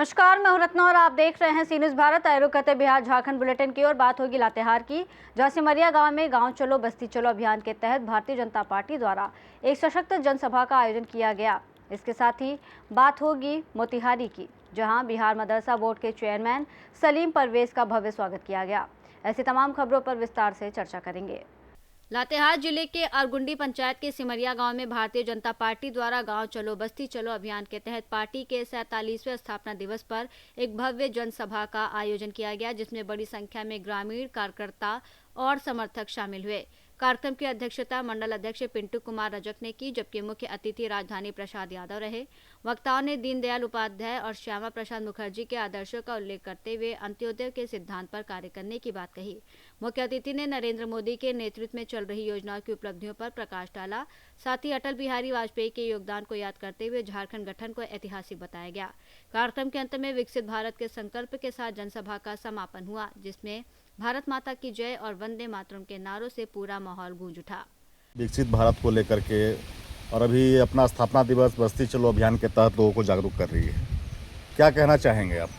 नमस्कार, मैं हूं रत्ना और आप देख रहे हैं सी न्यूज़ भारत। आए रुख करते बिहार झारखंड बुलेटिन की ओर। बात होगी लातेहार की, जहां सिमरिया गांव में गांव चलो बस्ती चलो अभियान के तहत भारतीय जनता पार्टी द्वारा एक सशक्त जनसभा का आयोजन किया गया। इसके साथ ही बात होगी मोतिहारी की, जहां बिहार मदरसा बोर्ड के चेयरमैन सलीम परवेज का भव्य स्वागत किया गया। ऐसी तमाम खबरों पर विस्तार से चर्चा करेंगे। लातेहार जिले के अरगुंडी पंचायत के सिमरिया गांव में भारतीय जनता पार्टी द्वारा गांव चलो बस्ती चलो अभियान के तहत पार्टी के 47वें स्थापना दिवस पर एक भव्य जनसभा का आयोजन किया गया, जिसमें बड़ी संख्या में ग्रामीण कार्यकर्ता और समर्थक शामिल हुए। कार्यक्रम की अध्यक्षता मंडल अध्यक्ष पिंटू कुमार रजक ने की, जबकि मुख्य अतिथि राजधानी प्रसाद यादव रहे। वक्ताओं ने दीनदयाल उपाध्याय और श्यामा प्रसाद मुखर्जी के आदर्शों का उल्लेख करते हुए अंत्योदय के सिद्धांत पर कार्य करने की बात कही। मुख्य अतिथि ने नरेंद्र मोदी के नेतृत्व में चल रही योजनाओं की उपलब्धियों पर प्रकाश डाला। साथ ही अटल बिहारी वाजपेयी के योगदान को याद करते हुए झारखंड गठन को ऐतिहासिक बताया गया। कार्यक्रम के अंत में विकसित भारत के संकल्प के साथ जनसभा का समापन हुआ, जिसमें भारत माता की जय और वंदे मातरम के नारों से पूरा माहौल गूंज उठा। विकसित भारत को लेकर के और अभी अपना स्थापना दिवस बस्ती चलो अभियान के तहत लोगों को जागरूक कर रही है। क्या कहना चाहेंगे आप?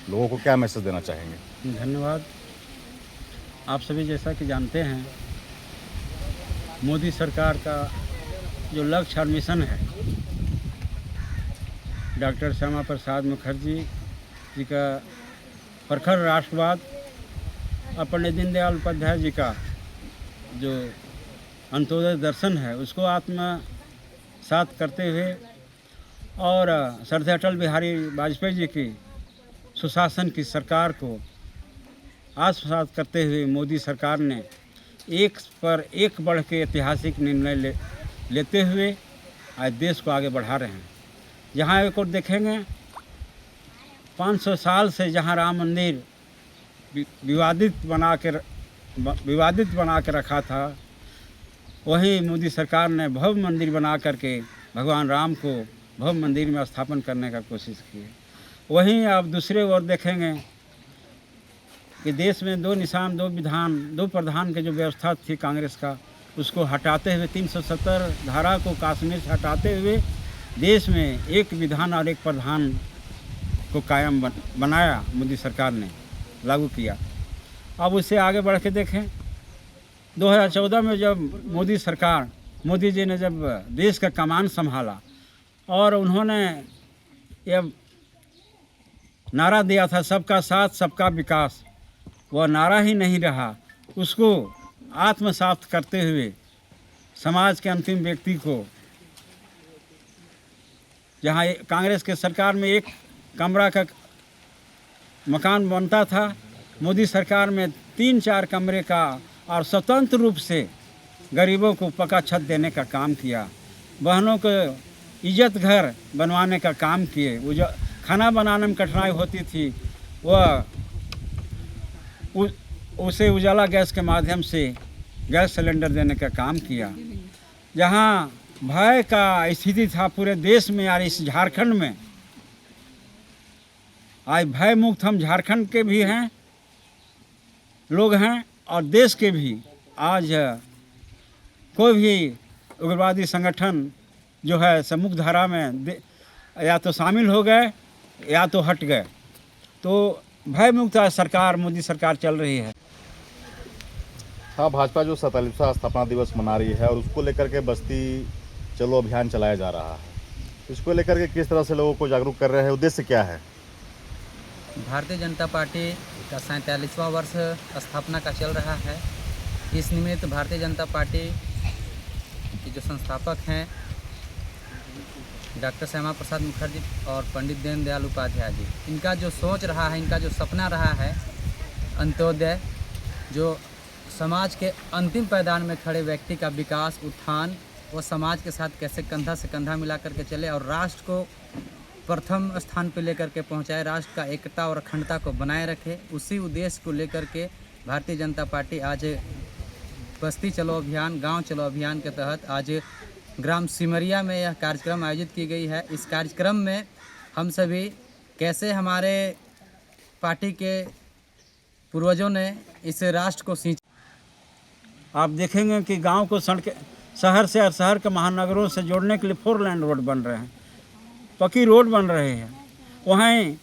लोगों को क्या मैसेज देना चाहेंगे? धन्यवाद। आप सभी जैसा कि जानते हैं, मोदी सरकार का जो लक्ष्य और मिशन है, डॉक्टर श्यामा प्रसाद मुखर्जी जी का प्रखर राष्ट्रवाद और पंडित दीनदयाल उपाध्याय जी का जो अंत्योदय दर्शन है, उसको आत्मसात करते हुए और श्रद्धेय अटल बिहारी वाजपेयी जी की सुशासन की सरकार को आत्मसात करते हुए मोदी सरकार ने एक पर एक बढ़ के ऐतिहासिक निर्णय लेते हुए आज देश को आगे बढ़ा रहे हैं। जहाँ एक और देखेंगे, 500 साल से जहाँ राम मंदिर विवादित बना के रखा था, वहीं मोदी सरकार ने भव्य मंदिर बना करके भगवान राम को भव्य मंदिर में स्थापन करने का कोशिश की है। वहीं आप दूसरे ओर देखेंगे कि देश में दो निशान, दो प्रधान की जो व्यवस्था थी कांग्रेस का, उसको हटाते हुए 370 धारा को कश्मीर से हटाते हुए देश में एक विधान और एक प्रधान को कायम बनाया, मोदी सरकार ने लागू किया। अब उससे आगे बढ़ के देखें, 2014 में जब मोदी जी ने जब देश का कमान संभाला और उन्होंने यह नारा दिया था सबका साथ सबका विकास, वह नारा ही नहीं रहा, उसको आत्मसात करते हुए समाज के अंतिम व्यक्ति को, जहाँ कांग्रेस के सरकार में एक कमरा का मकान बनता था, मोदी सरकार में 3-4 कमरे का और स्वतंत्र रूप से गरीबों को पक्का छत देने का काम किया। बहनों को इज्जत घर बनवाने का काम किए। वो जो खाना बनाने में कठिनाई होती थी, वह उसे उजाला गैस के माध्यम से गैस सिलेंडर देने का काम किया। जहाँ भय का स्थिति था पूरे देश में और इस झारखंड में, आज भय मुक्त हम झारखंड के भी हैं, लोग हैं, और देश के भी। आज कोई भी उग्रवादी संगठन जो है सम्मुख धारा में या तो शामिल हो गए या तो हट गए, तो भय मुक्त सरकार, मोदी सरकार चल रही है। हाँ, भाजपा जो 47वां स्थापना दिवस मना रही है और उसको लेकर के बस्ती चलो अभियान चलाया जा रहा है, इसको लेकर के किस तरह से लोगों को जागरूक कर रहे हैं? उद्देश्य क्या है? भारतीय जनता पार्टी का 47वां वर्ष स्थापना का चल रहा है। इस निमित्त भारतीय जनता पार्टी के जो संस्थापक हैं डॉक्टर श्यामा प्रसाद मुखर्जी और पंडित दीनदयाल उपाध्याय जी, इनका जो सोच रहा है, इनका जो सपना रहा है, अंत्योदय, जो समाज के अंतिम पायदान में खड़े व्यक्ति का विकास, उत्थान, वो समाज के साथ कैसे कंधा से कंधा मिला करके चले और राष्ट्र को प्रथम स्थान पर लेकर के पहुंचाए, राष्ट्र का एकता और अखंडता को बनाए रखे। उसी उद्देश्य को लेकर के भारतीय जनता पार्टी आज बस्ती चलो अभियान, गांव चलो अभियान के तहत आज ग्राम सिमरिया में यह कार्यक्रम आयोजित की गई है। इस कार्यक्रम में हम सभी कैसे हमारे पार्टी के पूर्वजों ने इस राष्ट्र को आप देखेंगे कि गांव को शहर से और शहर के महानगरों से जोड़ने के लिए 4 लेन रोड बन रहे हैं, पक्की रोड बन रहे हैं। वहीं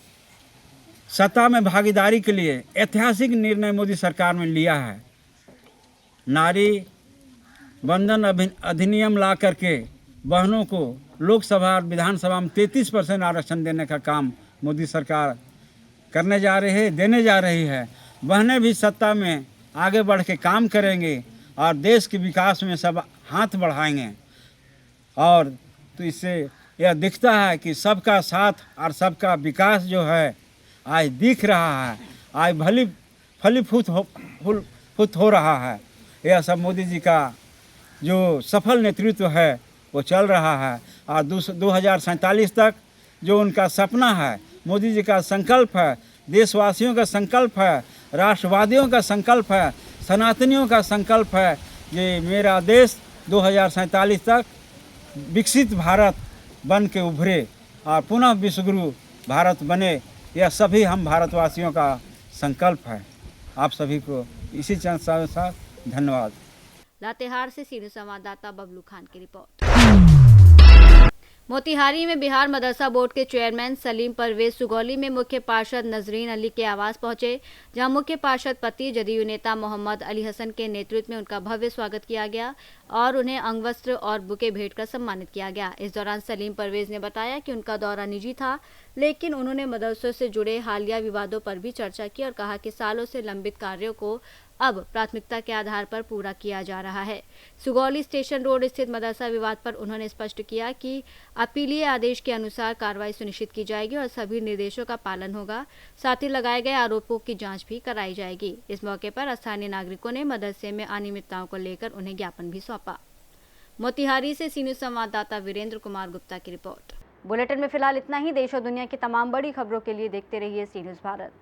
सत्ता में भागीदारी के लिए ऐतिहासिक निर्णय मोदी सरकार ने लिया है। नारी बंधन अधिनियम ला करके बहनों को लोकसभा और विधानसभा में 33% आरक्षण देने का काम मोदी सरकार करने जा रही है, देने जा रही है। बहनें भी सत्ता में आगे बढ़ के काम करेंगे और देश के विकास में सब हाथ बढ़ाएंगे। और तो इससे यह दिखता है कि सबका साथ और सबका विकास जो है आज दिख रहा है, आज फलीभूत हो रहा है। यह सब मोदी जी का जो सफल नेतृत्व है वो चल रहा है। और 2047 तक जो उनका सपना है, मोदी जी का संकल्प है, देशवासियों का संकल्प है, राष्ट्रवादियों का संकल्प है, सनातनियों का संकल्प है कि मेरा देश 2047 तक विकसित भारत बन के उभरे और पुनः विश्वगुरु भारत बने। यह सभी हम भारतवासियों का संकल्प है। आप सभी को इसी चंद के साथ धन्यवाद। लातेहार से सीनियर संवाददाता बबलू खान की रिपोर्ट। मोतिहारी में बिहार मदरसा बोर्ड के चेयरमैन सलीम परवेज सुगौली में मुख्य पार्षद नजरीन अली के आवास पहुंचे, जहां मुख्य पार्षद पति जदयू नेता मोहम्मद अली हसन के नेतृत्व में उनका भव्य स्वागत किया गया और उन्हें अंगवस्त्र और बुके भेंट कर सम्मानित किया गया। इस दौरान सलीम परवेज ने बताया कि उनका दौरा निजी था, लेकिन उन्होंने मदरसों से जुड़े हालिया विवादों पर भी चर्चा की और कहा कि सालों से लंबित कार्यों को अब प्राथमिकता के आधार पर पूरा किया जा रहा है। सुगौली स्टेशन रोड स्थित मदरसा विवाद पर उन्होंने स्पष्ट किया कि अपीलीय आदेश के अनुसार कार्रवाई सुनिश्चित की जाएगी और सभी निर्देशों का पालन होगा। साथ ही लगाए गए आरोपों की जांच भी कराई जाएगी। इस मौके पर स्थानीय नागरिकों ने मदरसे में अनियमितताओं को लेकर उन्हें ज्ञापन भी सौंपा। मोतिहारी से सीनियर संवाददाता वीरेंद्र कुमार गुप्ता की रिपोर्ट। बुलेटिन में फिलहाल इतना ही। देश और दुनिया की तमाम बड़ी खबरों के लिए देखते रहिए सी न्यूज़ भारत।